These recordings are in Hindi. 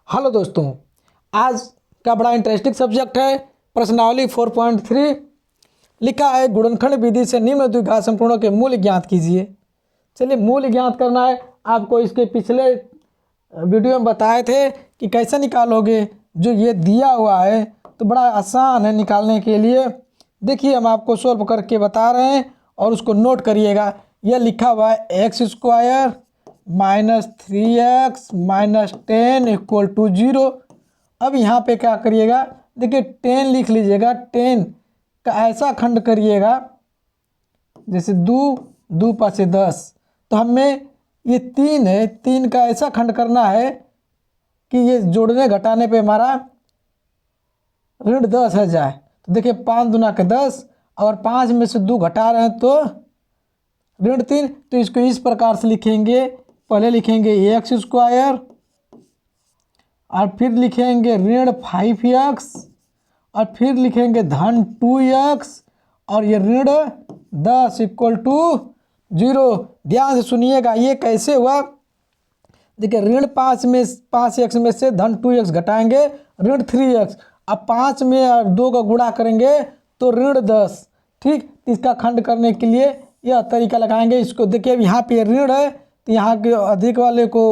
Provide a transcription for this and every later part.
हेलो दोस्तों, आज का बड़ा इंटरेस्टिंग सब्जेक्ट है प्रश्नावली 4.3। लिखा है गुणनखंड विधि से निम्न द्विघात समपूर्णों के मूल्य ज्ञात कीजिए। चलिए, मूल्य ज्ञात करना है। आपको इसके पिछले वीडियो में बताए थे कि कैसे निकालोगे। जो ये दिया हुआ है तो बड़ा आसान है निकालने के लिए। देखिए, हम आपको सॉल्व करके बता रहे हैं और उसको नोट करिएगा। यह लिखा हुआ है एक्स स्क्वायर -3x -10 = 0। अब यहाँ पे क्या करिएगा, देखिए 10 लिख लीजिएगा। 10 का ऐसा खंड करिएगा जैसे 2 5 10। तो हमें ये 3 है, 3 का ऐसा खंड करना है कि ये जोड़ने घटाने पे हमारा ऋण 10 आ जाए। तो देखिए 5 दूना के 10 और 5 में से 2 घटा रहे हैं तो ऋण 3। तो इसको इस प्रकार से लिखेंगे। पहले लिखेंगे एक्स स्क्वायर और फिर लिखेंगे ऋण 5x और फिर लिखेंगे धन 2x और ये ऋण 10 = 0। ध्यान से सुनिएगा ये कैसे हुआ। देखिए ऋण 5x में से धन 2x घटाएंगे ऋण 3x। अब 5 में और 2 का गुणा करेंगे तो ऋण 10। ठीक, इसका खंड करने के लिए यह तरीका लगाएंगे। इसको देखिए, अब यहाँ पे ऋण है तो यहाँ के अधिक वाले को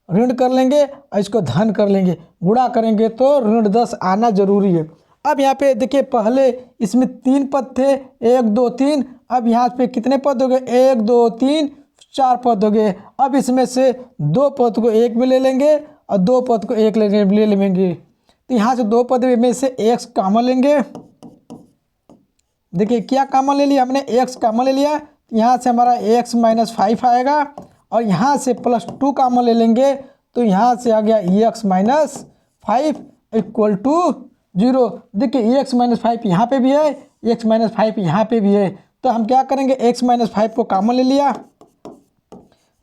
ऋण कर लेंगे और इसको धन कर लेंगे। गुणा करेंगे तो ऋण 10 आना जरूरी है। अब यहाँ पे देखिए, पहले इसमें 3 पद थे, 1 2 3। अब यहाँ पे कितने पद हो गए, 1 2 3 4 पद हो गए। अब इसमें से 2 पद को 1 में ले लेंगे और 2 पद को 1 ले लेंगे। तो यहाँ से 2 पद में से x कॉमन लेंगे। देखिए क्या कॉमन ले लिया हमने, x कॉमन ले लिया। यहाँ से हमारा x -5 आएगा और यहाँ से +2 कॉमन ले लेंगे तो यहाँ से आ गया x -5 = 0। देखिए x -5 यहाँ पे भी है, x -5 यहाँ पे भी है। तो हम क्या करेंगे, x -5 को कॉमन ले लिया,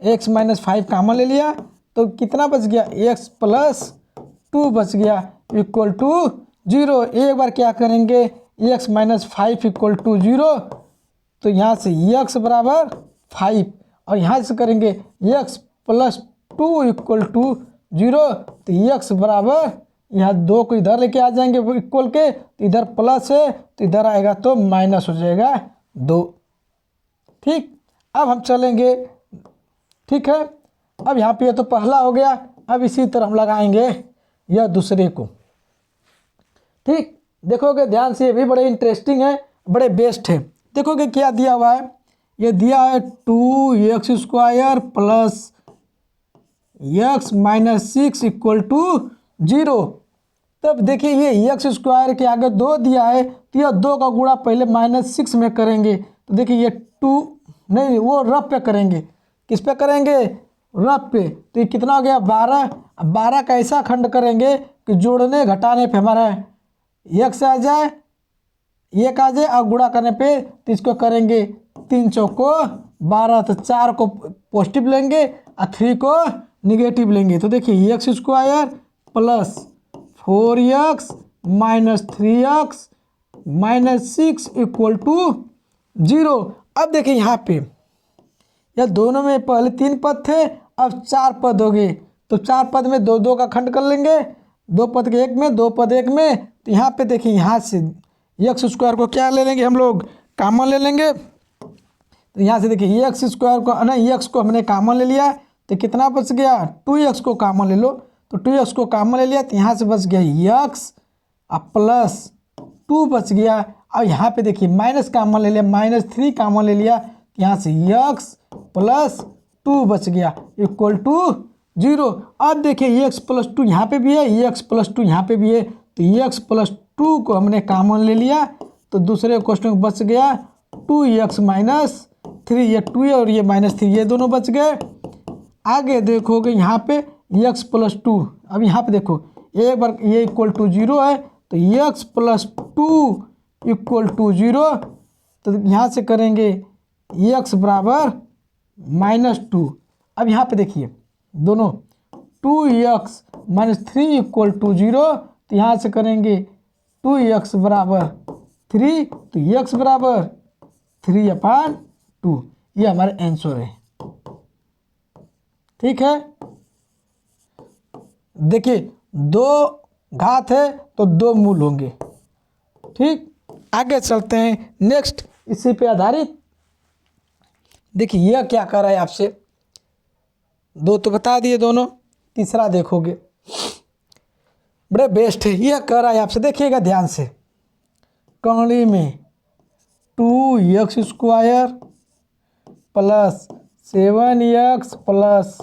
x -5 कॉमन ले लिया तो कितना बच गया, x +2 बच गया = 0। एक बार क्या करेंगे, x -5 = 0। तो यहाँ से x बराबर 5 और यहाँ से करेंगे x +2 = 0। तो x बराबर, यहाँ 2 को इधर लेके आ जाएंगे इक्वल के, तो इधर प्लस है तो इधर आएगा तो माइनस हो जाएगा 2। ठीक, अब हम चलेंगे। ठीक है, अब यहाँ पे ये तो पहला हो गया। अब इसी तरह हम लगाएंगे यह दूसरे को। ठीक, देखोगे ध्यान से, ये भी बड़े इंटरेस्टिंग है, बड़े बेस्ट है। देखोगे क्या दिया हुआ है, ये दिया है 2x² + x -6 = 0। तब देखिए ये x² के आगे 2 दिया है तो यह 2 का गुणा पहले -6 में करेंगे। तो देखिए ये 2 नहीं, वो रफ पे करेंगे। किस पे करेंगे, रफ पे। तो ये कितना हो गया, 12। 12 का ऐसा खंड करेंगे कि जोड़ने घटाने पे हमारा x आ जाए, 1 आ जाए और गुणा करने पे तो इसको करेंगे 3 चौको 12। तो 4 को पॉजिटिव लेंगे और 3 को निगेटिव लेंगे। तो देखिए x² + 4x -3x -6 = 0। अब देखिए यहाँ पे यह दोनों में पहले 3 पद थे, अब 4 पद हो गए। तो 4 पद में 2 2 का खंड कर लेंगे, 2 पद के 1 में, 2 पद 1 में। तो यहाँ पे देखिए, यहाँ से x² को क्या ले लेंगे हम लोग, कॉमन ले लेंगे। तो यहाँ से देखिए x² को नहीं, x को हमने कॉमन ले लिया तो कितना बच गया, 2x को कॉमन ले लो। तो 2x को कॉमन ले लिया तो यहाँ से बच गया x +2 बच गया। और यहाँ पे देखिए माइनस कॉमन ले लिया, -3 कॉमन ले लिया तो यहाँ से x +2 बच गया = 0। अब देखिए x +2 यहाँ पे भी है, x +2 यहाँ पे भी है। तो x +2 को हमने कॉमन ले लिया तो दूसरे क्वेश्चन में बच गया 2x -3। ये 2 है और ये -3, ये दोनों बच गए। आगे देखोगे यहाँ पे x +2। अब यहाँ पे देखो एक बार ये = 0 है तो x +2 = 0। तो यहाँ से करेंगे x बराबर -2। अब यहाँ पे देखिए दोनों 2x -3 = 0। तो यहाँ से करेंगे 2x बराबर 3। तो x बराबर 3/2। ये हमारा आंसर है। ठीक है, देखिए दो घात है तो दो मूल होंगे। ठीक, आगे चलते हैं नेक्स्ट इसी पे आधारित। देखिए यह क्या कर रहा है आपसे, दो तो बता दिए दोनों, तीसरा देखोगे बड़े बेस्ट है। यह कर रहा है आपसे, देखिएगा ध्यान से, कौड़ी में 2x² plus 7x plus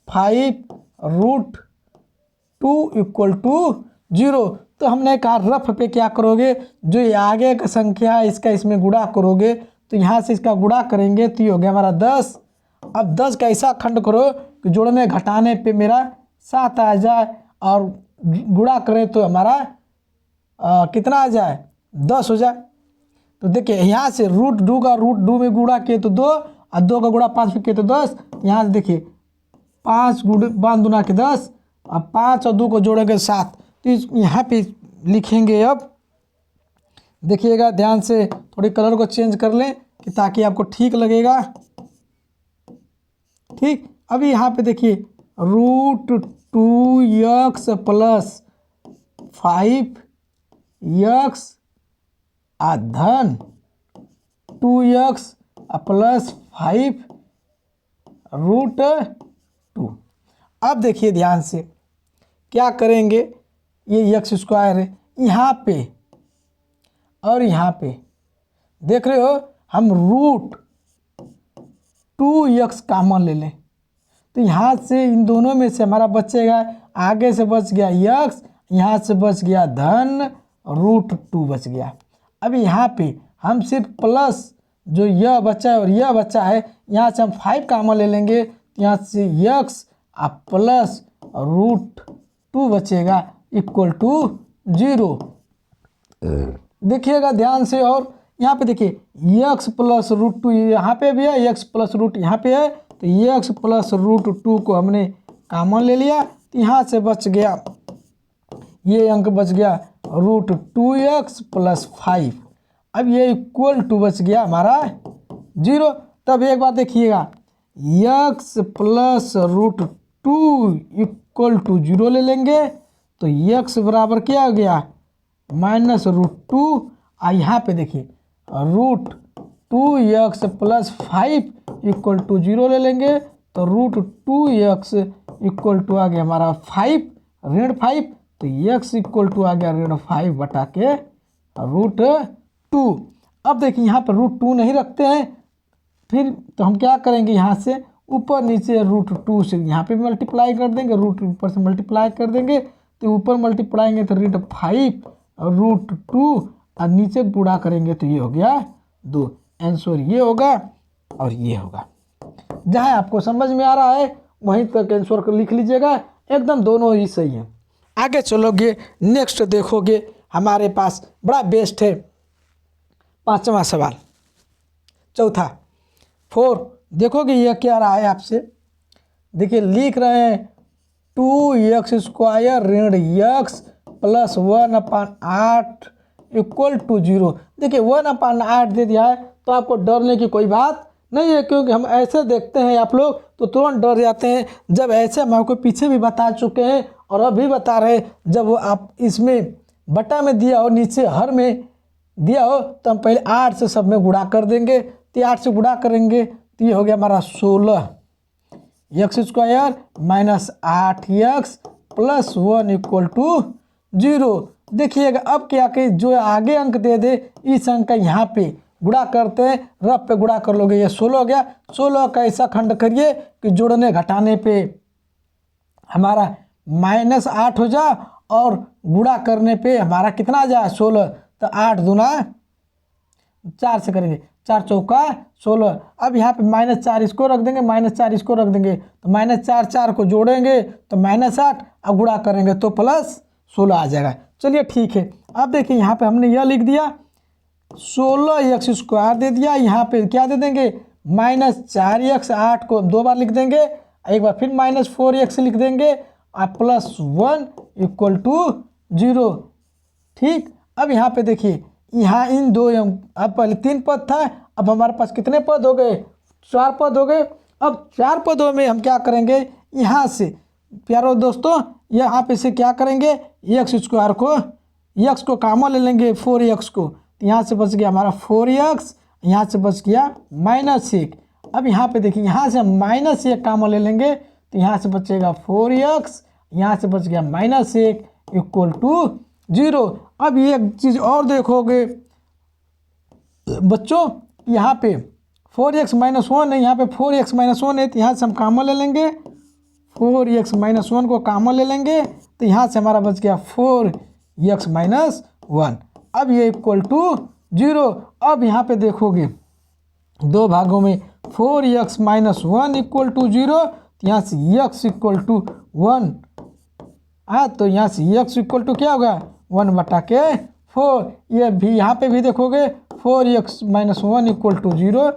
5√2 equal to 0। तो हमने कहा रफ पे क्या करोगे, जो ये आगे का संख्या है इसका इसमें गुणा करोगे, तो यहाँ से इसका गुणा करेंगे तो ये हो गया हमारा 10। अब 10 का ऐसा खंड करो कि जोड़ने घटाने पे मेरा 7 आ जाए, और गुणा करें तो हमारा कितना आ जाए, 10 हो जाए। तो देखिए यहाँ से √2 का √2 में गुणा किए तो 2, और 2 का गुणा 5 में किए तो 10। यहाँ से देखिए 5 5 दूना के 10, अब 5 और 2 को जोड़ेंगे 7। तो यहाँ पे लिखेंगे, अब देखिएगा ध्यान से, थोड़ी कलर को चेंज कर लें कि ताकि आपको ठीक लगेगा। ठीक, अभी यहाँ पे देखिए √2x प्लस 5x धन 2x प्लस 5√2। अब देखिए ध्यान से क्या करेंगे, ये x² है यहाँ पे और यहाँ पे, देख रहे हो, हम √2x कॉमन ले लें तो यहाँ से इन दोनों में से हमारा बचेगा, आगे से बच गया x, यहाँ से बच गया धन √2 बच गया। अब यहाँ पे हम सिर्फ प्लस जो यह बचा है और यह बचा है, यहाँ से हम 5 कॉमन ले लेंगे तो यहाँ से x प्लस √2 बचेगा इक्वल टू 0। देखिएगा ध्यान से, और यहाँ पे देखिए x प्लस √2 यहाँ पे भी है, x प्लस √ यहाँ पे है, तो x प्लस √2 को हमने कॉमन ले लिया तो यहाँ से बच गया, ये अंक बच गया √2x प्लस 5। अब ये इक्वल टू बच गया हमारा 0। तब एक बात देखिएगा, x प्लस √2 इक्वल टू 0 ले लेंगे तो x बराबर क्या हो गया, -√2। और यहाँ पे देखिए √2x प्लस 5 इक्वल टू 0 ले लेंगे तो √2x इक्वल टू आ गया हमारा 5 ऋण 5, तो x इक्वल टू आ गया ऋण 5 बटा के √2। अब देखिए यहाँ पर √2 नहीं रखते हैं, फिर तो हम क्या करेंगे, यहाँ से ऊपर नीचे √2 से यहाँ पे मल्टीप्लाई कर देंगे, रूट ऊपर से मल्टीप्लाई कर देंगे तो ऊपर मल्टीप्लाएंगे तो √5 और √2, और नीचे गुणा करेंगे तो ये हो गया 2। आंसर ये होगा और ये होगा। जहाँ आपको समझ में आ रहा है वहीं तक आंसर को लिख लीजिएगा, एकदम दोनों ही सही हैं। आगे चलोगे नेक्स्ट देखोगे हमारे पास बड़ा बेस्ट है, 5वां सवाल, चौथा 4। देखोगे ये क्या रहा है आपसे, देखिए लिख रहे हैं 2x² ऋण x प्लस 1/8 इक्वल टू 0। देखिए 1/8 दे दिया है तो आपको डरने की कोई बात नहीं है, क्योंकि हम ऐसे देखते हैं आप लोग तो तुरंत डर जाते हैं। जब ऐसे हम आपको पीछे भी बता चुके हैं और अभी बता रहे हैं, जब वो आप इसमें बटा में दिया हो, नीचे हर में दिया हो, तो हम पहले 8 से सब में गुणा कर देंगे। तो 8 से गुणा करेंगे तो ये हो गया हमारा 16 x² minus 8x plus 1 equal to 0। देखिएगा अब क्या कि जो आगे अंक दे दे इस अंक का यहाँ पे गुणा करते हैं, रफ पे गुणा कर लोगे, ये 16 हो गया। 16 का ऐसा खंड करिए कि जोड़ने घटाने पे हमारा -8 हो जाए और गुणा करने पे हमारा कितना आ जाए 16। तो 8 दूना 4 से करेंगे, 4 चौका 16। अब यहाँ पे -4 इसको रख देंगे, -4 इसको रख देंगे, तो -4 4 को जोड़ेंगे तो -8, अब गुणा करेंगे तो +16 आ जाएगा। चलिए ठीक है। अब देखिए यहाँ पे हमने यह लिख दिया 16x² दे दिया, यहाँ पे क्या दे देंगे -4x, 8 को 2 बार लिख देंगे, एक बार फिर -4x लिख देंगे और +1 इक्वल टू 0। ठीक, अब यहाँ पे देखिए यहाँ इन दो, अब पहले 3 पद था, अब हमारे पास कितने पद हो गए, 4 पद हो गए। अब 4 पदों में हम क्या करेंगे, यहाँ से प्यारो दोस्तों यहाँ पे से क्या करेंगे, एक्स स्क्वायर को, एक्स को कॉमन ले लेंगे 4x को, तो यहाँ से बच गया हमारा 4x, यहाँ से बच गया -1। अब यहाँ पे देखिए यहाँ से हम -1 कॉमन ले लेंगे तो यहाँ से बचेगा 4x, यहाँ से बच गया -1 इक्वल टू 0। अब ये एक चीज़ और देखोगे बच्चों, यहाँ पे 4x - 1 है, यहाँ पे 4x - 1 है, तो यहाँ से हम कॉमन ले लेंगे, 4x - 1 को कॉमन ले लेंगे तो यहाँ से हमारा बच गया 4x - 1। अब ये इक्वल टू 0। अब यहाँ पे देखोगे दो भागों में 4x - 1 इक्वल टू 0, तो यहाँ से x इक्वल टू 1, हाँ तो यहाँ से x इक्वल टू क्या होगा 1/4। ये भी यहाँ पे भी देखोगे 4x - 1 इक्वल टू 0,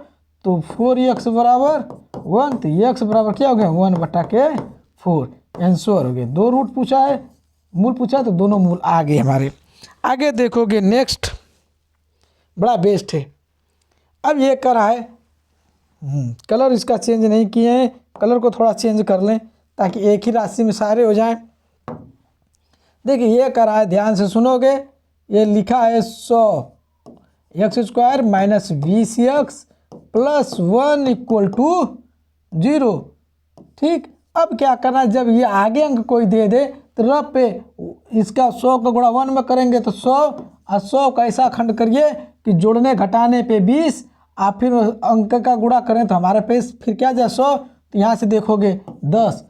तो 4x बराबर 1, तो x बराबर क्या हो गया 1/4। आंसर हो गया। दो रूट पूछा है, मूल पूछा है, तो दोनों मूल आ गए हमारे। आगे देखोगे नेक्स्ट बड़ा बेस्ट है। अब ये करा है, कलर इसका चेंज नहीं किए हैं, कलर को थोड़ा चेंज कर लें ताकि एक ही राशि में सारे हो जाएं। देखिए ये करा है, ध्यान से सुनोगे, ये लिखा है 100x² - 20x + 1 इक्वल टू 0। ठीक, अब क्या करना है, जब ये आगे अंक कोई दे दे तो रब पे इसका 100 का गुणा 1 में करेंगे तो 100 और 100 का ऐसा खंड करिए कि जोड़ने घटाने पे 20, आप फिर अंक का गुणा करें तो हमारे पे फिर क्या जाए 100, तो यहाँ से देखोगे 10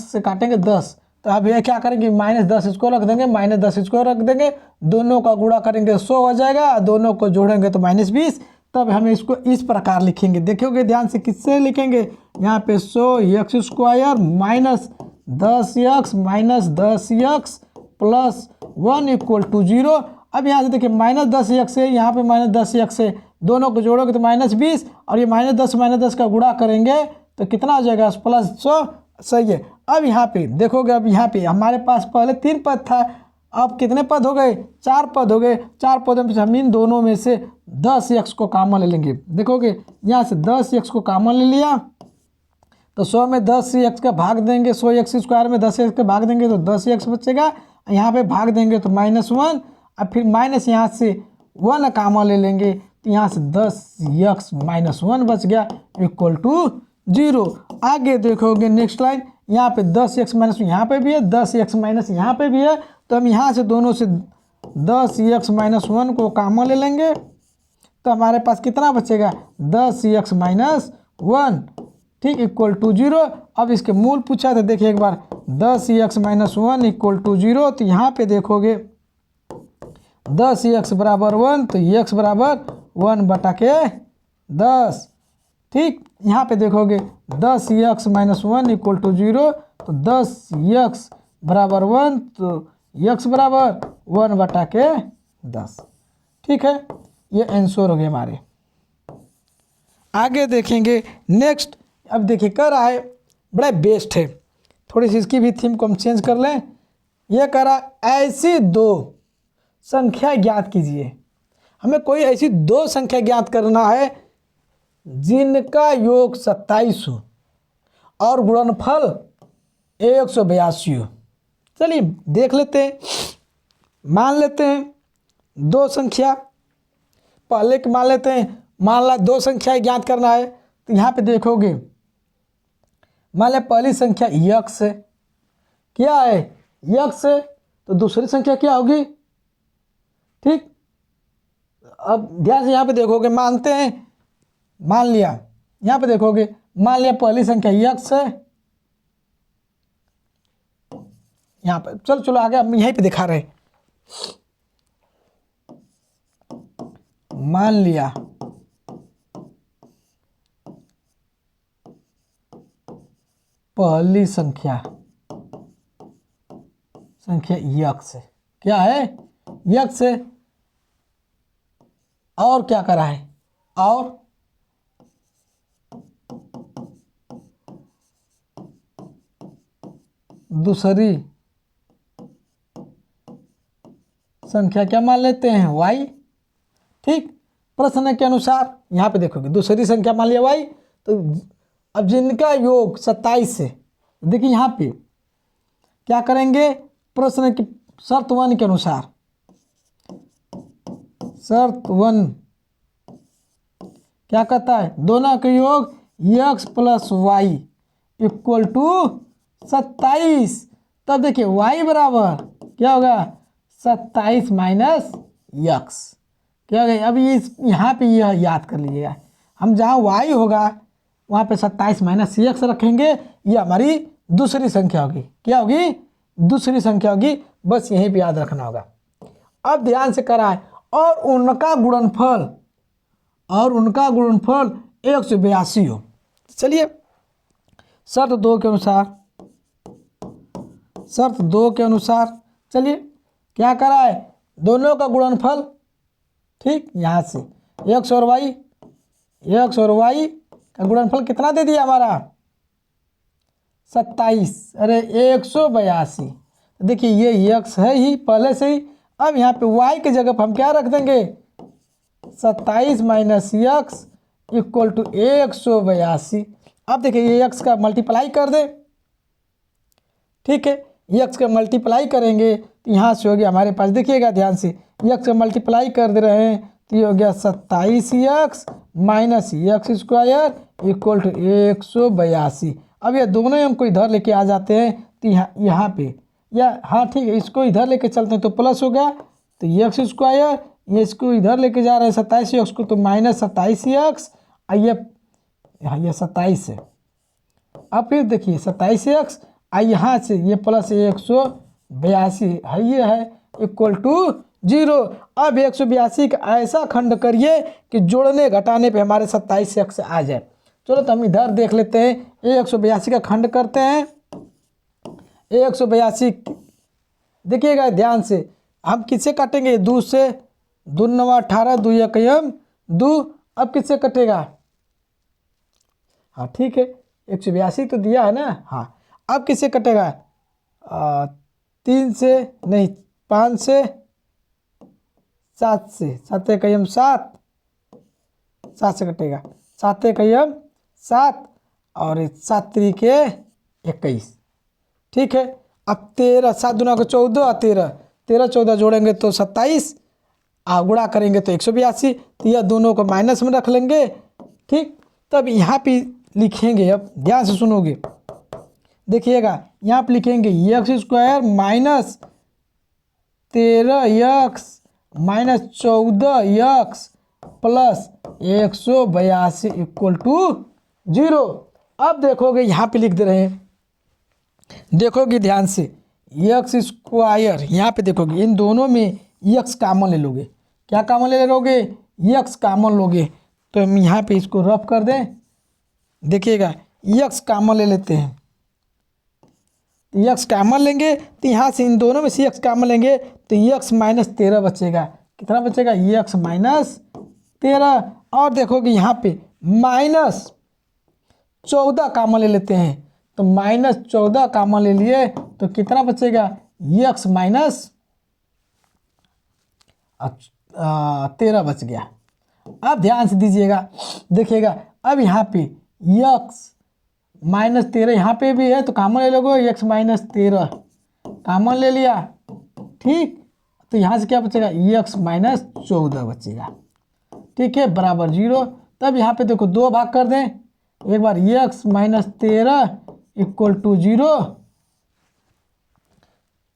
से काटेंगे 10, तो अब ये क्या करेंगे -10 इसको रख देंगे, -10 इसको रख देंगे, दोनों का गुणा करेंगे 100 हो जाएगा, दोनों को जोड़ेंगे तो -20। तब हमें इसको इस प्रकार लिखेंगे, देखोगे ध्यान से किससे लिखेंगे, यहाँ पे 100x² - 10x - 10x + 1 equal to 0। अब यहाँ से देखिए -10x है, यहाँ पे -10x है, दोनों को जोड़ोगे तो -20, और ये -10 का गुणा करेंगे तो कितना हो जाएगा +100। सही है। अब यहाँ पे देखोगे, अब यहाँ पे हमारे पास पहले 3 पद था, अब कितने पद हो गए 4 पद हो गए। 4 पदों में हम इन दोनों में से 10x को कॉमन ले लेंगे। देखोगे यहाँ से 10x को कॉमन ले लिया तो 100 में 10x का भाग देंगे, 100x² में 10x का भाग देंगे तो 10x बचेगा, यहाँ पे भाग देंगे तो -1, अब फिर माइनस यहाँ से 1 कॉमन ले लेंगे तो यहाँ से 10x - 1 बच गया इक्वल टू 0। आगे देखोगे नेक्स्ट लाइन, यहाँ पे 10x - यहाँ पे भी है, 10x - यहाँ पे भी है, तो हम यहाँ से दोनों से 10x - 1 को कॉमन ले लेंगे तो हमारे पास कितना बचेगा 10x - 1, ठीक, इक्वल टू 0। अब इसके मूल पूछा था, देखिए एक बार 10x - 1 इक्वल टू 0, तो यहाँ पे देखोगे 10x बराबर 1, तो x बराबर 1/10। ठीक, यहाँ पे देखोगे 10x - 1 इक्वल टू 0, तो 10x बराबर 1, तो x बराबर 1/10। ठीक है, ये आंसर हो गए हमारे। आगे देखेंगे नेक्स्ट। अब देखिए कर रहा है, बड़ा बेस्ट है, थोड़ी सी इसकी भी थीम को हम चेंज कर लें। ये कह रहा ऐसी 2 संख्या ज्ञात कीजिए। हमें कोई ऐसी 2 संख्या ज्ञात करना है जिनका योग 27 हो और गुणनफल 182 हो। चलिए देख लेते हैं, मान लेते हैं 2 संख्या, पहले के मान लेते हैं, मान ला 2 संख्या ज्ञात करना है, तो यहाँ पे देखोगे मान लें पहली संख्या x है, क्या है x है, तो दूसरी संख्या क्या होगी। ठीक, अब ध्यान से यहाँ पे देखोगे, मानते हैं, मान लिया, यहाँ पे देखोगे मान लिया पहली संख्या x है, यहाँ पे चलो आगे हम यहीं पे दिखा रहे, मान लिया पहली संख्या x है, क्या है x है, और क्या करा है, और दूसरी संख्या क्या मान लेते हैं y। ठीक, प्रश्न के अनुसार यहाँ पे देखोगे दूसरी संख्या मान लिया y, तो अब जिनका योग 27 है, देखिए यहाँ पे क्या करेंगे, प्रश्न की शर्त 1 के अनुसार, शर्त 1 क्या कहता है, दोनों का योग x plus y equal to 27। तब देखिए y बराबर क्या होगा, 27 माइनस यक्स, क्या होगा। अब ये यहाँ पे यह याद कर लीजिएगा, हम जहाँ y होगा वहाँ पे 27 माइनस यक्स रखेंगे, ये हमारी दूसरी संख्या होगी। क्या होगी, दूसरी संख्या होगी, बस यहीं पे याद रखना होगा। अब ध्यान से कराए, और उनका गुणनफल 182 हो। चलिए शर्त 2 के अनुसार, चलिए क्या करा है, दोनों का गुणनफल, ठीक, यहाँ से x और y का गुणनफल कितना दे दिया हमारा, 27, अरे 182। देखिए ये x है ही पहले से ही। अब यहाँ पे y की जगह पर हम क्या रख देंगे, 27 माइनस यक्स इक्वल टू 182। अब देखिए ये x का मल्टीप्लाई कर दे, ठीक है, x का मल्टीप्लाई करेंगे तो यहाँ से हो गया हमारे पास, देखिएगा ध्यान से, x का मल्टीप्लाई कर दे रहे हैं तो ये हो गया 27x minus x square equal to 182। अब ये दोनों हमको इधर लेके आ जाते हैं तो यहाँ पे, या हाँ ठीक है, इसको इधर लेके चलते हैं तो प्लस होगा, तो यक्स स्क्वायर, ये इसको इधर लेके जा रहे हैं 27x को, तो माइनस 27x, ये 27 है। अब फिर देखिए 27x, यहाँ से ये प्लस 182 है, ये है इक्वल टू 0। अब 182 का ऐसा खंड करिए कि जोड़ने घटाने पे हमारे 27x आ जाए। चलो तो हम इधर देख लेते हैं, 182 का खंड करते हैं। 182 देखिएगा ध्यान से, हम किससे काटेंगे, 2 से, 2 9 18, 2 1 2। अब किससे कटेगा, हाँ ठीक है, 182 तो दिया है ना, हाँ। अब किससे कटेगा, 3 से नहीं, 5 से, 7 से, 7 1 7, 7 से कटेगा, 7 1 7 और 7 3 21, ठीक है। अब 13, 7 दूना को 14, 13 14 जोड़ेंगे तो 27, गुणा करेंगे तो 182, तो यह दोनों को माइनस में रख लेंगे, ठीक। तब यहाँ पे लिखेंगे, अब ध्यान से सुनोगे, देखिएगा यहाँ पे लिखेंगे x square minus 13x minus 14x plus 182 equal to 0। अब देखोगे यहाँ पे लिख दे रहे हैं, देखोगे ध्यान से, यक्स स्क्वायर, यहाँ पे देखोगे इन दोनों में यक्स कामन ले लोगे, क्या कामन ले लोगे, यक्स कामन लोगे, तो हम यहाँ पे इसको रफ कर दें, देखिएगा यक्स कामन ले लेते हैं, यक्स कामन लेंगे तो यहाँ से इन दोनों में से यक्स कामन लेंगे तो यक्स माइनस 13 बचेगा, कितना बचेगा, यक्स माइनस 13। और देखोगे यहाँ पे माइनस 14 कामन ले लेते हैं, तो माइनस 14 कामन ले लिए तो कितना बचेगा, यक्स माइनस 13 बच गया। अब ध्यान से दीजिएगा, देखिएगा अब यहाँ पे यक्स माइनस 13 यहाँ पे भी है तो कामन ले लोगे, यक्स माइनस 13 कामन ले लिया, ठीक, तो यहाँ से क्या बचेगा, यक्स माइनस 14 बचेगा, ठीक है, बराबर 0। तब यहाँ पे देखो 2 भाग कर दें, एक बार यक्स माइनस 13 इक्वल टू 0,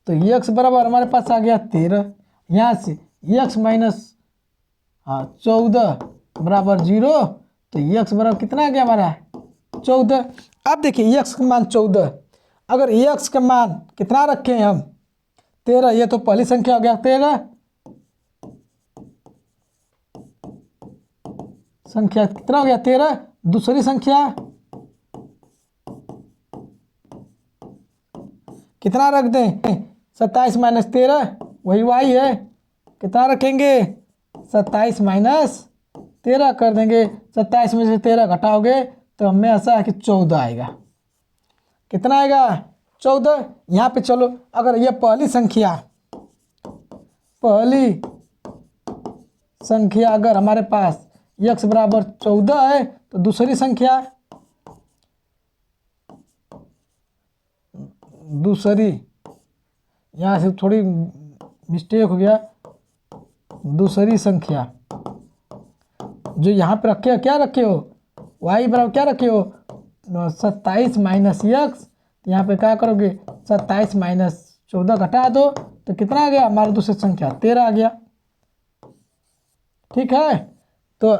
तो यक्स बराबर हमारे पास आ गया 13, यहाँ से यक्स माइनस 14 बराबर 0, तो यक्स बराबर कितना आ गया हमारा 14। अब देखिए यक्स का मान 14, अगर यक्स का मान कितना रखे हैं हम 13, ये तो पहली संख्या हो गया 13, संख्या कितना हो गया 13, दूसरी संख्या कितना रख दें, 27 माइनस 13 वही वाई है, कितना रखेंगे 27 माइनस 13 कर देंगे, 27 में से 13 घटाओगे तो हमें ऐसा है कि 14 आएगा, कितना आएगा 14। यहाँ पे चलो अगर ये पहली संख्या अगर हमारे पास यक्स बराबर 14 है तो दूसरी संख्या यहाँ से थोड़ी मिस्टेक हो गया, दूसरी संख्या जो यहाँ पे रखे हो, क्या रखे हो, y बराबर क्या रखे हो 27 माइनस यक्स। यहाँ पे क्या करोगे 27 माइनस 14 घटा दो तो कितना आ गया हमारा दूसरी संख्या 13 आ गया। ठीक है, तो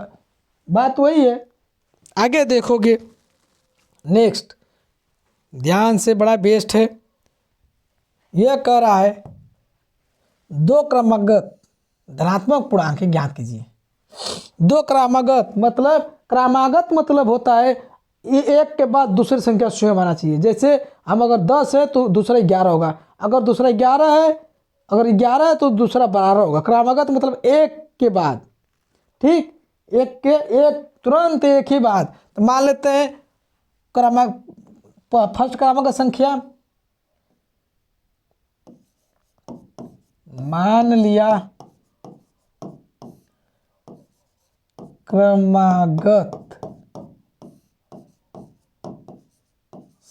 बात वही है। आगे देखोगे नेक्स्ट, ध्यान से, बड़ा बेस्ट है। यह कह रहा है दो क्रमागत धनात्मक पूर्णांक ज्ञात कीजिए। दो क्रमागत मतलब होता है एक के बाद दूसरी संख्या स्वयं आना चाहिए। जैसे हम अगर 10 है तो दूसरा 11 होगा, अगर दूसरा 11 है, अगर 11 है तो दूसरा 12 होगा। क्रमागत मतलब एक के बाद, ठीक, एक तुरंत एक ही बात। तो मान लेते हैं फर्स्ट क्रमागत संख्या, मान लिया क्रमागत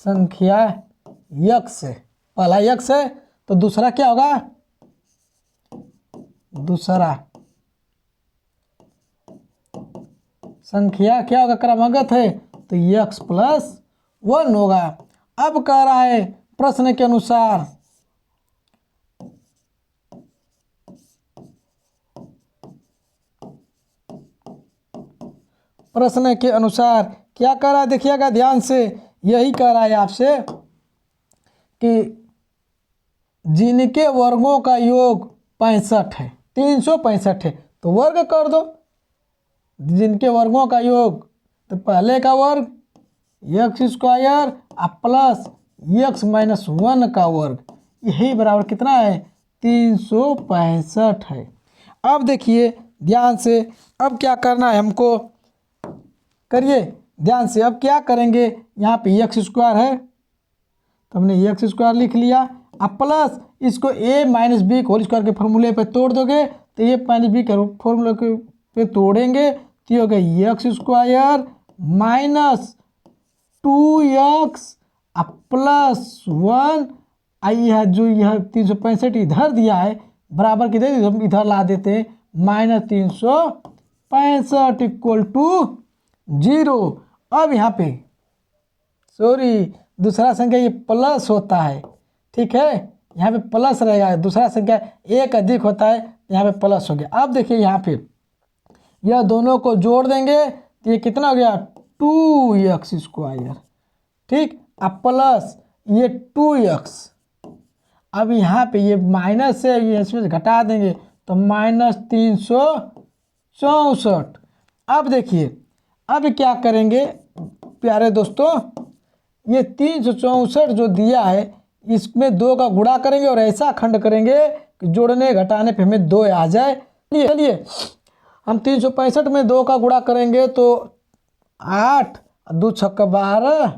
संख्या यक्स है, पहला यक्स है तो दूसरा क्या होगा, दूसरा संख्या क्या होगा, क्रमागत है तो यक्स प्लस 1 होगा। अब कह रहा है प्रश्न के अनुसार क्या कह रहा है, देखिएगा ध्यान से। यही कह रहा है आपसे कि जिनके वर्गों का योग 65 है, 365 है, तो वर्ग कर दो जिनके वर्गों का योग। तो पहले का वर्ग x square plus x minus 1 का वर्ग, यही बराबर कितना है 365 है। अब देखिए ध्यान से, अब क्या करना है हमको, करिए ध्यान से। अब क्या करेंगे, यहाँ पे यक्स स्क्वायर है तो हमने यक्स स्क्वायर लिख लिया, अब प्लस इसको a minus b whole square के फॉर्मूले पे तोड़ दोगे तो a माइनस बी के फॉर्मूले पे तोड़ेंगे तो ये हो गया x square minus 2x plus 1, यह जो यह 365 इधर दिया है बराबर किधर, हम इधर ला देते हैं माइनस 365 इक्वल टू 0। अब यहाँ पे सॉरी दूसरा संख्या ये प्लस होता है, ठीक है, यहाँ पे प्लस रहेगा, दूसरा संख्या एक अधिक होता है, यहाँ पे प्लस हो गया। अब देखिए यहाँ पे यह दोनों को जोड़ देंगे तो ये कितना हो गया 2x स्क्वायर, ठीक, अब प्लस ये 2x। अब यहाँ पे ये माइनस है, ये इसमें से घटा देंगे तो माइनस 364। अब देखिए अब क्या करेंगे प्यारे दोस्तों, ये 364 जो दिया है इसमें 2 का गुणा करेंगे और ऐसा खंड करेंगे कि जोड़ने घटाने पे हमें 2 आ जाए। चलिए हम 365 में 2 का गुणा करेंगे तो 8, 2 छक्का 12,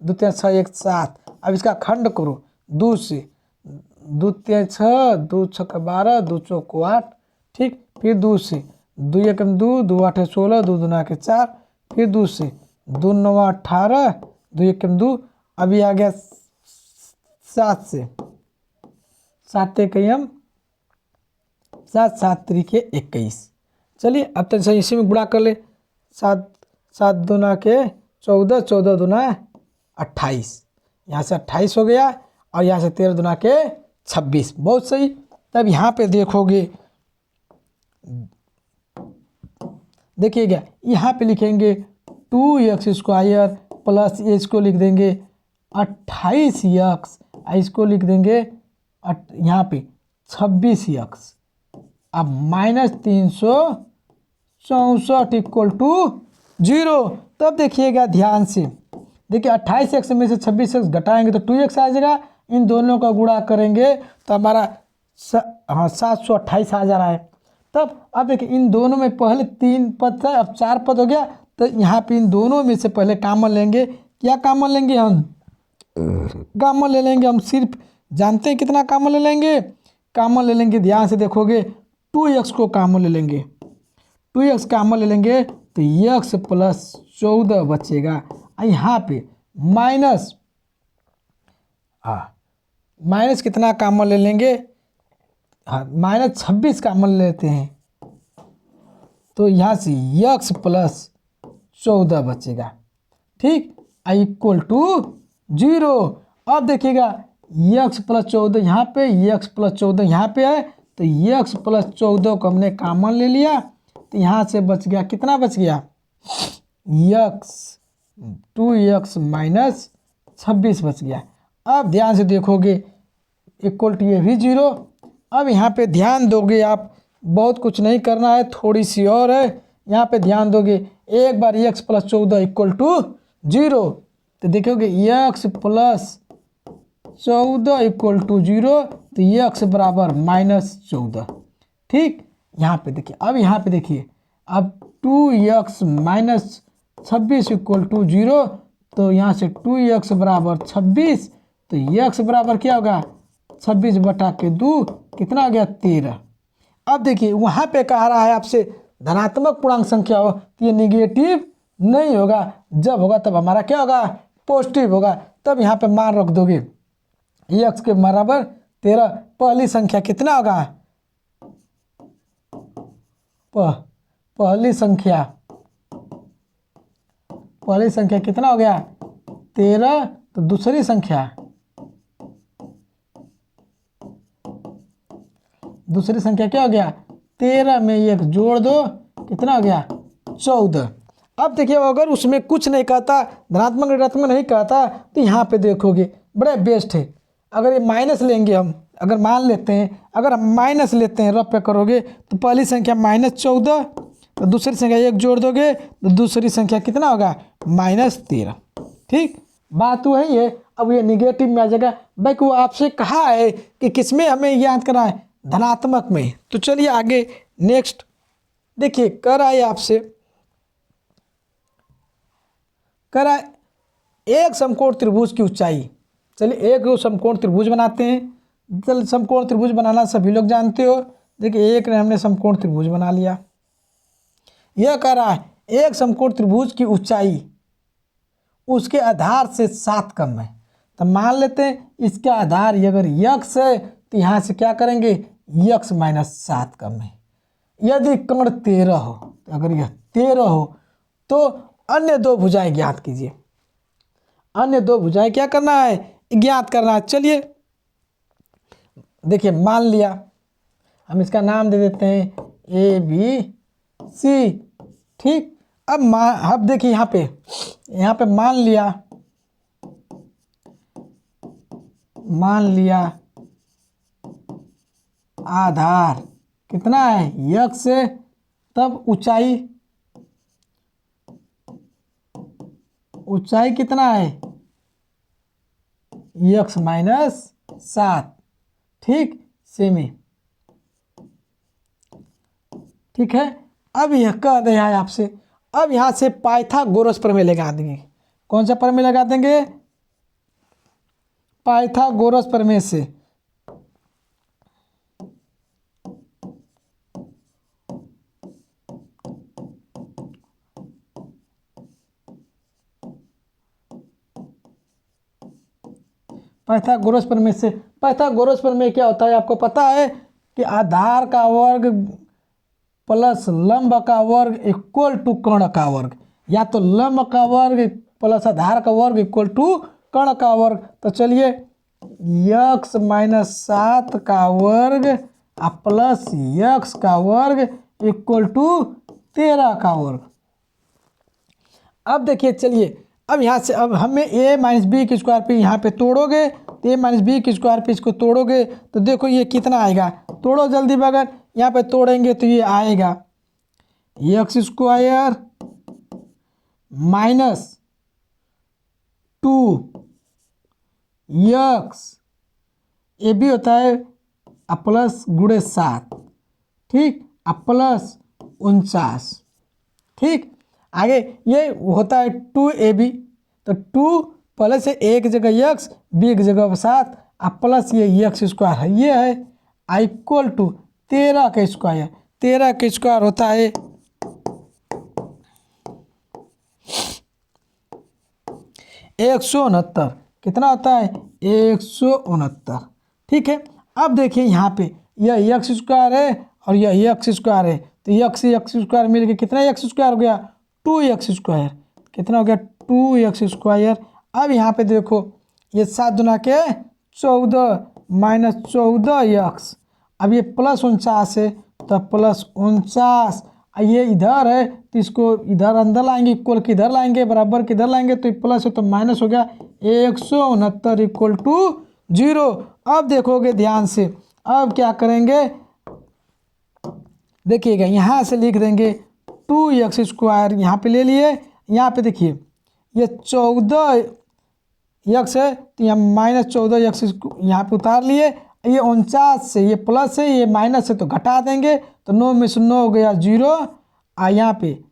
2 3 6 1 7। अब इसका खंड करो 2 से, 2 3 6, 2 छक्का 12, 2 चौको 8, ठीक, फिर 2 से, 2 1 2, 2 8 16, 2 2 9 4, फिर 2 से, 2 9 18, 2 1 2, अभी आ गया 7 से, 7 1 7 7 3 21। चलिए अब तो इसी में गुणा कर ले, 7 7 दूना के 14, 14 दूना 28, यहाँ से 28 हो गया और यहाँ से 13 दूना के 26, बहुत सही। तब यहाँ पे देखोगे, देखिएगा यहाँ पे लिखेंगे 2x स्क्वायर प्लस इसको लिख देंगे 28x, इसको लिख देंगे यहाँ पे 26x, अब माइनस 364 इक्वल टू 0। तब देखिएगा ध्यान से, देखिए 28x में से 26x घटाएंगे तो 2x आ जाएगा, इन दोनों का गुणा करेंगे तो हमारा 728 आ जा रहा है। तब अब देखिए इन दोनों में पहले 3 पद था, अब 4 पद हो गया, तो यहाँ पे इन दोनों में से पहले कॉमन लेंगे। क्या कॉमन लेंगे हम, कॉमन ले लेंगे हम, सिर्फ जानते हैं कितना कॉमन ले लेंगे, कॉमन ले लेंगे, ध्यान से देखोगे 2x को कॉमन ले लेंगे, 2x कॉमन ले लेंगे तो x प्लस 14 बचेगा। यहाँ पे माइनस माइनस कितना कॉमन ले लेंगे, हाँ -26 कॉमन लेते हैं, तो यहाँ से x प्लस 14 बचेगा। ठीक, इक्वल टू 0। अब देखिएगा x प्लस 14 यहाँ पे, x प्लस 14 यहाँ पे है, तो x प्लस 14 को हमने कॉमन ले लिया, तो यहाँ से बच गया, कितना बच गया, x 2x माइनस 26 बच गया। अब ध्यान से देखोगे इक्वल टू ये भी 0। अब यहाँ पे ध्यान दोगे आप, बहुत कुछ नहीं करना है, थोड़ी सी और है, यहाँ पे ध्यान दोगे, एक बार x प्लस 14 इक्वल टू 0, तो देखोगे x प्लस 14 इक्वल टू 0, तो x बराबर -14। ठीक, यहाँ पे देखिए, अब यहाँ पे देखिए, अब 2x माइनस 26 इक्वल टू 0, तो यहाँ से 2x बराबर 26, तो x बराबर क्या होगा, 26 बटा के 2 कितना हो गया, 13। अब देखिए वहाँ पे कह रहा है आपसे धनात्मक पूर्णांक संख्या हो, तो ये निगेटिव नहीं होगा, जब होगा तब हमारा क्या होगा, पॉजिटिव होगा। तब यहाँ पे मान रख दोगे x के बराबर 13। पहली संख्या कितना होगा, पहली संख्या कितना हो गया, 13। तो दूसरी संख्या क्या हो गया, 13 में 1 जोड़ दो, कितना हो गया, 14। अब देखिए अगर उसमें कुछ नहीं कहता, धनात्मक ऋणात्मक नहीं कहता, तो यहाँ पे देखोगे बड़ा बेस्ट है। अगर ये माइनस लेंगे हम, अगर मान लेते हैं, अगर हम माइनस लेते हैं, रफ पे करोगे तो पहली संख्या -14, तो दूसरी संख्या 1 जोड़ दोगे, तो दूसरी संख्या कितना होगा, -13। ठीक, बात वही है। अब ये निगेटिव में आ जाएगा, भाई वो आपसे कहा है कि किसमें हमें याद करना है, धनात्मक में। तो चलिए आगे नेक्स्ट देखिए, कर आए आपसे, कर आए एक समकोण त्रिभुज की ऊंचाई। चलिए एक समकोण त्रिभुज बनाते हैं। चल समकोण त्रिभुज बनाना सभी लोग जानते हो। देखिए एक ने हमने समकोण त्रिभुज बना लिया। यह कह रहा है एक समकोण त्रिभुज की ऊंचाई उसके आधार से 7 कम है। तो मान लेते हैं इसका आधार अगर x है तो यहाँ से क्या करेंगे, x माइनस 7 कम है। यदि कर्ण 13 हो, तो अगर यह 13 हो तो अन्य दो भुजाएं ज्ञात कीजिए। अन्य दो भुजाएं क्या करना है, ज्ञात करना है। चलिए देखिए मान लिया, हम इसका नाम दे देते हैं ए बी सी। ठीक, अब देखिए यहाँ पे मान लिया आधार कितना है, x है, तब ऊंचाई कितना है, x माइनस 7। ठीक, सेमी। ठीक है, अब यह कह रहे हैं आपसे, अब यहाँ से पाइथागोरस प्रमेय लगा देंगे। कौन सा प्रमेय लगा देंगे, पाइथागोरस प्रमेय से। पाइथागोरस प्रमेय क्या होता है आपको पता है कि आधार का वर्ग प्लस लंब का वर्ग इक्वल टू कर्ण का वर्ग, या तो लंब का वर्ग प्लस आधार का वर्ग इक्वल टू कर्ण का वर्ग। तो चलिए x माइनस 7 का वर्ग प्लस x का वर्ग इक्वल टू 13 का वर्ग। अब देखिए चलिए, अब यहाँ से अब हमें a माइनस बी की स्क्वायर पे यहाँ पे तोड़ोगे, तो a माइनस बी की स्क्वायर पे इसको तोड़ोगे तो देखो ये कितना आएगा, तोड़ो जल्दी बगैर, यहाँ पे तोड़ेंगे तो ये आएगा x स्क्वायर माइनस 2x, ये भी होता है प्लस गुणे 7। ठीक, प्लस 49। ठीक, आगे ये होता है 2ab, तो 2 प्लस है एक जगह x, बी की जगह 7, प्लस ये x स्क्वायर है, ये है इक्वल टू 13 का स्क्वायर। 13 का स्क्वायर होता है 169। कितना होता है 169। ठीक है, अब देखिए यहाँ पे यह एक्स स्क्वायर है और यह एक्स स्क्वायर है, तो एक्स एक्स स्क्वायर मिल के कितना एक्स स्क्वायर हो गया 2x स्क्वायर। कितना हो गया 2x स्क्वायर। अब यहाँ पे देखो ये 7 दुना के 14 माइनस 14x। अब ये +49 है तो +49, ये इधर है तो इसको इधर अंदर लाएंगे, इक्वल के इधर लाएंगे, बराबर के इधर लाएंगे, तो प्लस है तो माइनस हो गया 169 इक्वल टू 0। अब देखोगे ध्यान से, अब क्या करेंगे देखिएगा, यहाँ से लिख देंगे 2x स्क्वायर, यहाँ पे ले लिए, यहाँ पे देखिए ये 14x है तो यहाँ -14x यहाँ पे उतार लिए, ये 49 से ये प्लस है ये माइनस है तो घटा देंगे, तो 9 में से 9 हो गया 0, और यहाँ पे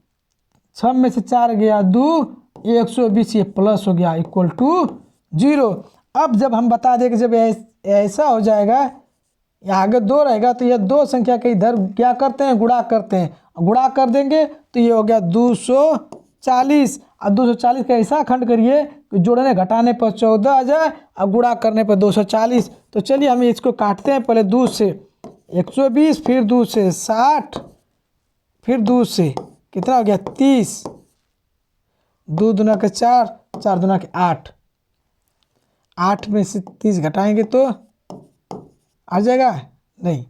6 में से 4 गया 2, 120 ये प्लस हो गया इक्वल टू 0। अब जब हम बता दें कि जब ऐसा हो जाएगा, यहाँ आगे 2 रहेगा तो ये 2 संख्या के इधर क्या करते हैं गुणा करते हैं, गुणा कर देंगे तो ये हो गया 240, और 240 का ऐसा खंड करिए कि जोड़ने घटाने पर 14 आ जाए और गुणा करने पर 240। तो चलिए हम इसको काटते हैं, पहले 2 से 120, फिर 2 से 60, फिर 2 से कितना हो गया 30, 2 दूना के 4, 4 दूना के 8, 8 में से 30 घटाएंगे तो आ जाएगा नहीं,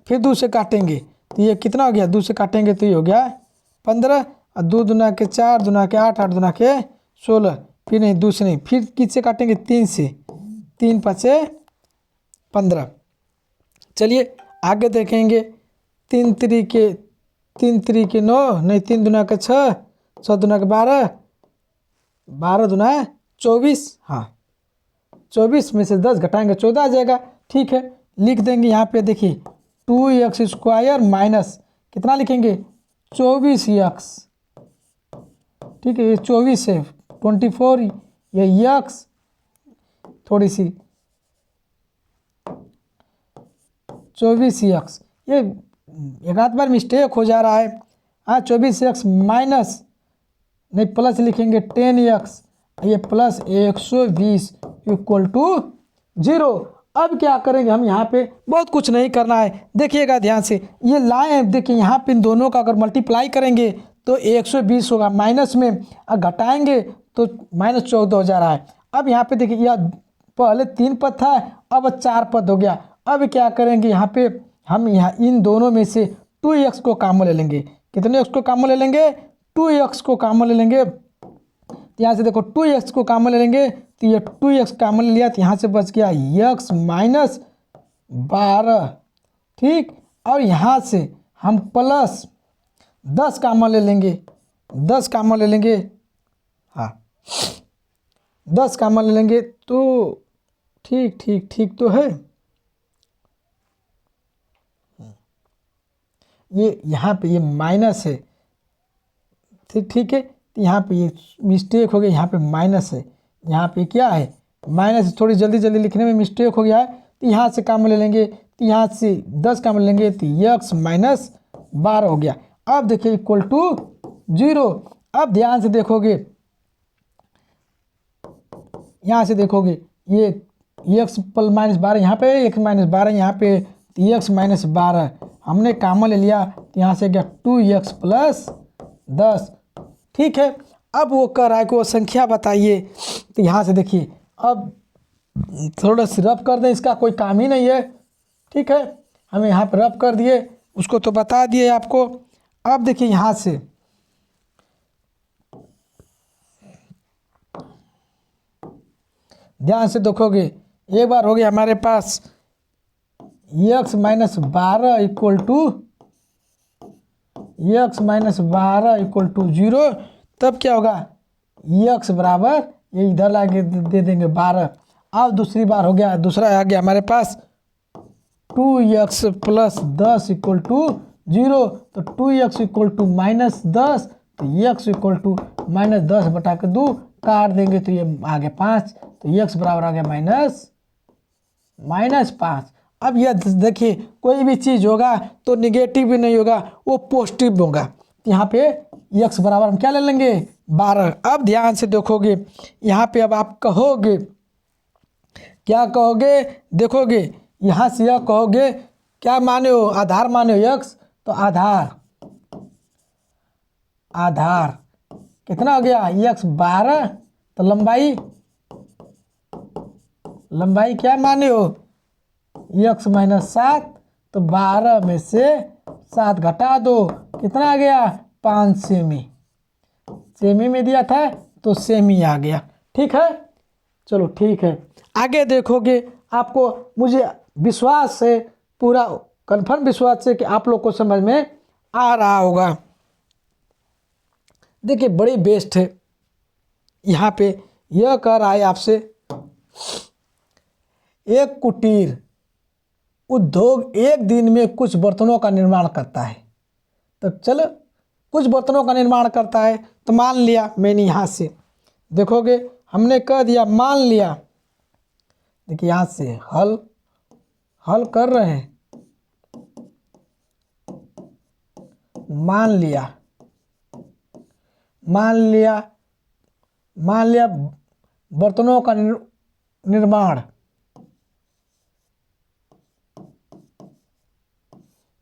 फिर 2 से काटेंगे तो ये कितना हो गया, 2 से काटेंगे तो ये हो गया 15, और 2 दूना के 4, दूना के 8, 8 दूना के 16, फिर नहीं 2 से नहीं, फिर किससे काटेंगे 3 से, 3 5 15। चलिए आगे देखेंगे, 3 3 के 9, नहीं 3 दूना के 6, 6 दूना के 12, 12 दूना 24, हाँ 24 में से 10 घटाएंगे 14 आ जाएगा। ठीक है, लिख देंगे यहाँ पे देखिए 2x स्क्वायर माइनस कितना लिखेंगे 24x। ठीक है, ये 24 है 24, ये x थोड़ी सी 24x, ये एक आध बार मिस्टेक हो जा रहा है। हाँ 24x माइनस नहीं प्लस लिखेंगे 10x, ये प्लस 120 इक्वल टू 0। अब क्या करेंगे हम, यहाँ पे बहुत कुछ नहीं करना है, देखिएगा ध्यान से, ये लाएँ देखिए यहाँ पे इन दोनों का अगर मल्टीप्लाई करेंगे तो 120 होगा, माइनस में घटाएंगे तो -14 हो जा रहा है। अब यहाँ पे देखिए यह पहले 3 पद था, अब 4 पद हो गया। अब क्या करेंगे यहाँ पे हम यहाँ इन दोनों में से 2x को कॉमन ले लेंगे। कितने x को कॉमन ले लेंगे 2x को कॉमन ले लेंगे, तो यहाँ से देखो 2x को कॉमन ले लेंगे तो ये 2x कॉमन ले लिया तो यहाँ से बच गया x माइनस 12। ठीक, और यहाँ से हम प्लस 10 कॉमन ले लेंगे, 10 कॉमन ले लेंगे, हाँ 10 कॉमन ले लेंगे तो ठीक ठीक ठीक तो है। ये यहाँ पे ये माइनस है, ठीक है, तो यहाँ पे ये मिस्टेक हो गया, यहाँ पे माइनस है, यहाँ पे क्या है माइनस, थोड़ी जल्दी जल्दी लिखने में मिस्टेक हो गया है, तो यहाँ से कॉमन ले लेंगे, तो यहाँ से 10 कॉमन लेंगे तो x माइनस 12 हो गया। अब देखिए इक्वल टू 0। अब ध्यान से देखोगे, यहाँ से देखोगे ये x माइनस 12 यहाँ पे, x माइनस 12 यहाँ पे, तो x माइनस 12 हमने कॉमन ले लिया तो यहाँ से गया 2x प्लस 10। ठीक है, अब वो कह रहा है कि वो संख्या बताइए, तो यहाँ से देखिए अब थोड़ा सा रब कर दें, इसका कोई काम ही नहीं है। ठीक है, हमें यहाँ पर रब कर दिए, उसको तो बता दिए आपको। अब देखिए यहाँ से ध्यान से देखोगे, एक बार हो गया हमारे पास x minus 12 equal to x minus 12 equal to 0, तब क्या होगा x बराबर ये इधर लाके दे देंगे 12। अब दूसरी बार हो गया, दूसरा आ गया हमारे पास 2x प्लस 10 इक्वल टू 0, तो 2x इक्वल टू माइनस 10, तो x इक्वल टू माइनस 10 बटा के 2 काट देंगे तो ये आ गया 5, तो x बराबर आ गया माइनस 5। अब यह देखिए कोई भी चीज़ होगा तो निगेटिव भी नहीं होगा, वो पॉजिटिव होगा। यहाँ पे x बराबर हम क्या ले लेंगे 12। अब ध्यान से देखोगे यहाँ पे, अब आप कहोगे क्या कहोगे, देखोगे यहाँ से यह कहोगे क्या माने हो, आधार माने हो x, तो आधार कितना हो गया x 12, तो लंबाई क्या माने हो x माइनस 7, तो 12 में से 7 घटा दो, कितना आ गया 5 सेमी। सेमी में दिया था तो सेमी आ गया। ठीक है, चलो ठीक है। आगे देखोगे, आपको मुझे विश्वास है, पूरा कंफर्म विश्वास है कि आप लोग को समझ में आ रहा होगा। देखिए बड़ी बेस्ट है। यहाँ पे यह कह रहा है आपसे, एक कुटीर उद्योग एक दिन में कुछ बर्तनों का निर्माण करता है। तो चलो कुछ बर्तनों का निर्माण करता है, तो मान लिया मैंने यहाँ से, देखोगे हमने कह दिया मान लिया। देखिए यहाँ से हल कर रहे हैं, मान लिया बर्तनों का निर्माण,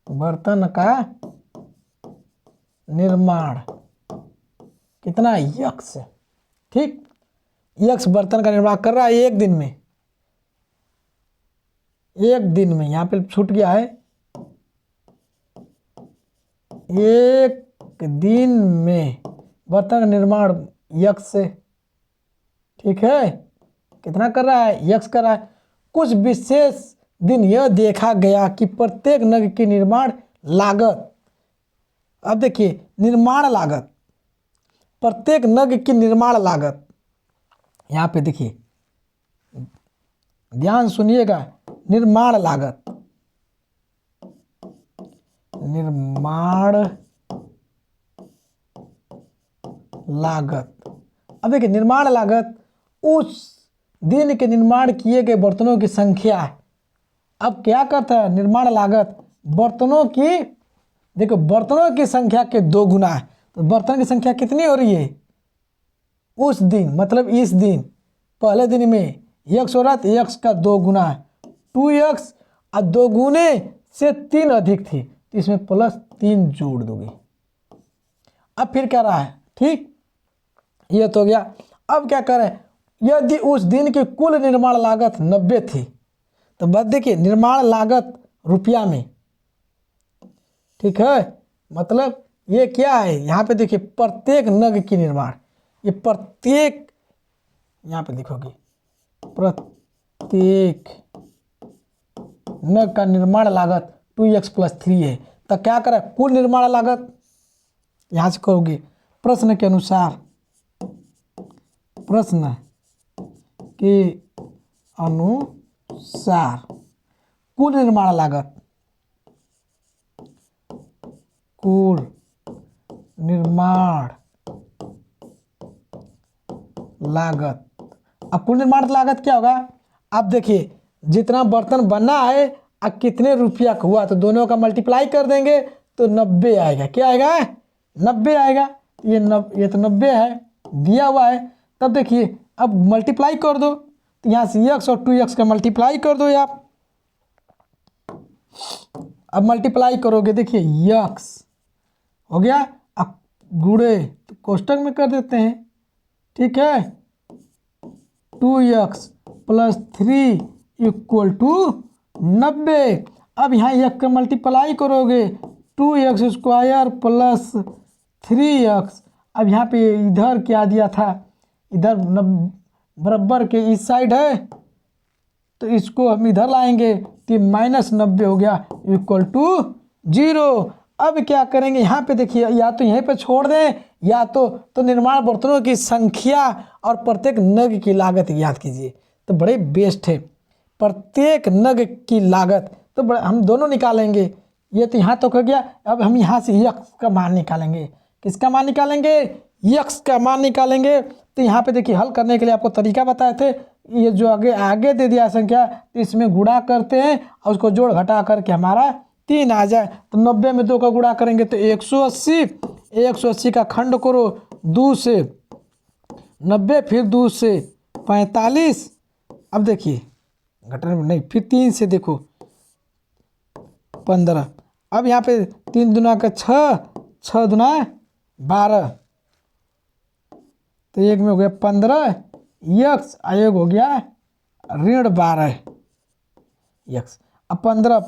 बर्तन का निर्माण कितना यक्स, ठीक, यक्स बर्तन का निर्माण कर रहा है एक दिन में, यहाँ पे छूट गया है, एक दिन में बर्तन का निर्माण यक्स से, ठीक है, कितना कर रहा है यक्स कर रहा है। कुछ विशेष दिन यह देखा गया कि प्रत्येक नग की निर्माण लागत, अब देखिए निर्माण लागत, प्रत्येक नग की निर्माण लागत, यहाँ पे देखिए ध्यान सुनिएगा, निर्माण लागत, अब देखिए निर्माण लागत उस दिन के निर्माण किए गए बर्तनों की संख्या है। अब क्या करता है, निर्माण लागत बर्तनों की, देखो बर्तनों की संख्या के 2 गुना है, तो बर्तन की संख्या कितनी हो रही है उस दिन, मतलब इस दिन, पहले दिन में x हो रहा है तो x का 2 गुना है 2x, और 2 गुने से 3 अधिक थी, तो इसमें +3 जोड़ दोगे। अब फिर क्या रहा है, ठीक, ये तो हो गया। अब क्या करें, यदि उस दिन की कुल निर्माण लागत 90 थी, तो बस देखिए निर्माण लागत रुपया में, ठीक है, मतलब ये क्या है, यहाँ पे देखिए प्रत्येक नग की निर्माण, ये प्रत्येक, यहाँ पे देखोगे प्रत्येक नग का निर्माण लागत 2x + 3 है। तो क्या करें, कुल निर्माण लागत, यहाँ से कहोगे प्रश्न के अनुसार कुल निर्माण लागत, कुल निर्माण लागत, अब कुल निर्माण लागत क्या होगा, अब देखिए जितना बर्तन बना है अब कितने रुपया का हुआ, तो दोनों का मल्टीप्लाई कर देंगे तो 90 आएगा। क्या आएगा, 90 आएगा। ये तो 90 है दिया हुआ है। तब देखिए अब मल्टीप्लाई कर दो, तो यहाँ से x और 2x का मल्टीप्लाई कर दो आप। अब मल्टीप्लाई करोगे, देखिए x हो गया, अब गुणे तो कोष्टक में कर देते हैं, ठीक है, 2x + 3 = 90। अब यहाँ x का मल्टीप्लाई करोगे, 2x² + 3x, अब यहाँ पे इधर क्या दिया था, इधर बराबर के इस साइड है, तो इसको हम इधर लाएंगे तो -90 हो गया = 0। अब क्या करेंगे, यहाँ पे देखिए या तो यहीं पे छोड़ दें, या तो निर्माण बर्तनों की संख्या और प्रत्येक नग की लागत याद कीजिए, तो बड़े बेस्ट है। प्रत्येक नग की लागत तो हम दोनों निकालेंगे, ये तो यहाँ तक हो गया। अब हम यहाँ से x का मान निकालेंगे, किसका मान निकालेंगे, x का मान निकालेंगे। तो यहाँ पे देखिए हल करने के लिए आपको तरीका बताए थे, ये जो आगे दे दिया संख्या, तो इसमें गुणा करते हैं और उसको जोड़ घटा करके हमारा 3 आ जाए। तो 90 में 2 का गुणा करेंगे तो 180 का खंड करो 2 से 90, फिर 2 से 45। अब देखिए घटाने में नहीं, फिर 3 से देखो 15। अब यहाँ पे 3 दूना का 6, 6 दूना 12, तो एक में हो गया 15 यक्स, एक हो गया ऋण 12 यक्स। अब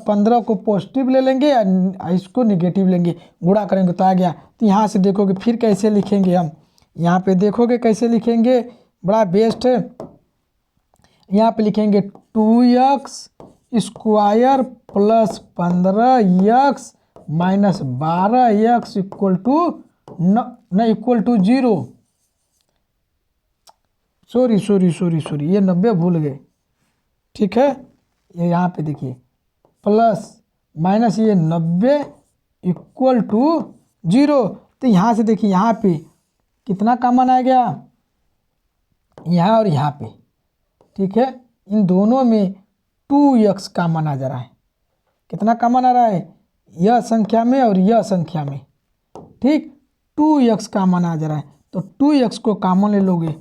15 को पॉजिटिव ले लेंगे और इसको निगेटिव लेंगे, गुणा करेंगे तो आ गया। तो यहाँ से देखोगे फिर कैसे लिखेंगे हम, यहाँ पे देखोगे कैसे लिखेंगे, बड़ा बेस्ट है। यहाँ पे लिखेंगे 2x square plus 15x minus 12x equal to न इक्वल टू 0। सॉरी ये 90 भूल गए, ठीक है। ये यहाँ पे देखिए प्लस माइनस ये 90 इक्वल टू 0। तो यहाँ से देखिए यहाँ पे कितना कॉमन आ गया, यहाँ और यहाँ पे, ठीक है। इन दोनों में 2x कॉमन आ जा रहा है। कितना कॉमन आ रहा है, यह संख्या में और यह संख्या में, ठीक। 2x कॉमन आ जा रहा है, तो 2x को कॉमन ले लोगे,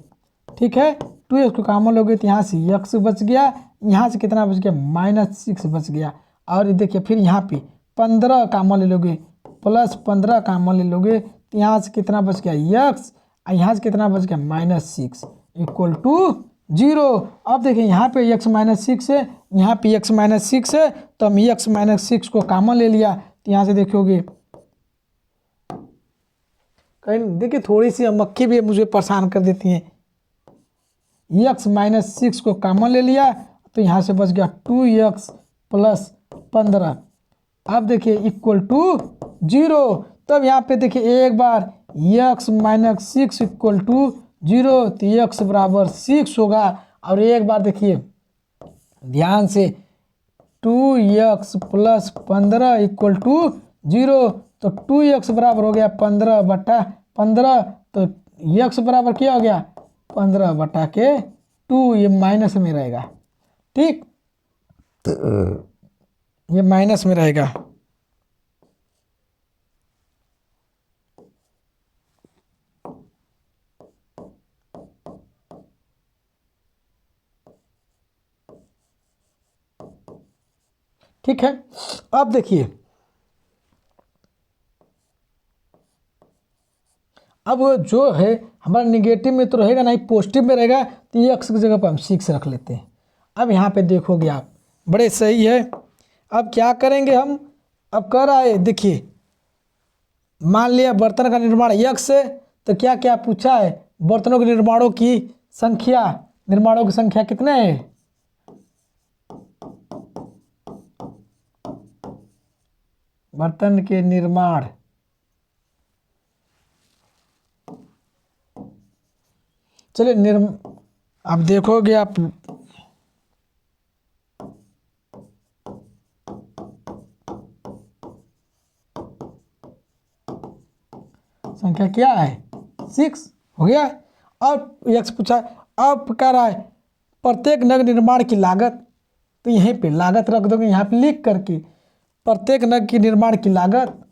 ठीक है। 2x को कॉमन लोगे तो यहाँ से x बच गया, यहाँ से कितना बच गया -6 बच गया। और देखिए फिर यहाँ पे 15 कॉमन ले लोगे, प्लस 15 कॉमन ले लोगे तो यहाँ से कितना बच गया x, और यहाँ से कितना बच गया -6 इक्वल टू 0। अब देखिए यहाँ पे x -6 है, यहाँ पे x -6 है, तो हम x -6 को कॉमन ले लिया। तो यहाँ से देखोगे कहीं देखिए थोड़ी सी मक्खी भी मुझे परेशान कर देती हैं। x -6 को कॉमन ले लिया तो यहाँ से बच गया 2x प्लस 15। अब देखिए इक्वल टू 0। तब यहाँ पे देखिए एक बार x -6 इक्वल टू 0, तो x बराबर 6 होगा। और एक बार देखिए ध्यान से 2x प्लस 15 इक्वल टू 0, तो 2x बराबर हो गया 15/15, तो x बराबर क्या हो गया 15/2, ये माइनस में रहेगा, ठीक। ये माइनस में रहेगा, ठीक है। अब देखिए अब जो है हमारा निगेटिव में तो रहेगा नहीं, पॉजिटिव में रहेगा, तो ये x की जगह पर हम 6 रख लेते हैं। अब यहाँ पे देखोगे आप बड़े सही है। अब क्या करेंगे हम, अब कर आए देखिए मान लिया बर्तन का निर्माण x है, तो क्या क्या पूछा है, बर्तनों के निर्माणों की संख्या, निर्माणों की संख्या कितने है, बर्तन के निर्माण, चलिए अब देखोगे आप संख्या क्या है 6 हो गया। अब x पूछा, अब कह रहा है प्रत्येक नग निर्माण की लागत, तो यहीं पे लागत रख दोगे, यहाँ पे लिख करके प्रत्येक नग की निर्माण की लागत,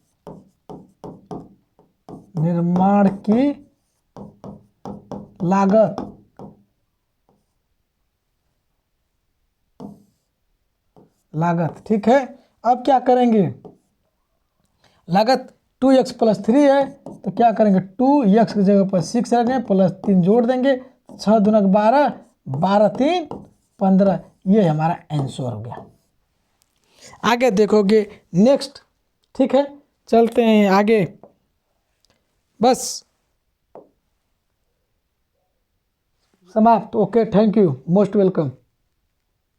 निर्माण की लागत, लागत, ठीक है। अब क्या करेंगे, लागत 2x प्लस 3 है, तो क्या करेंगे 2x की जगह पर 6 रखेंगे, प्लस 3 जोड़ देंगे, 6 दूना 12, 12 3 15, ये हमारा आंसर हो गया। आगे देखोगे नेक्स्ट, ठीक है, चलते हैं आगे, बस समाप्त। Okay, thank you, most welcome.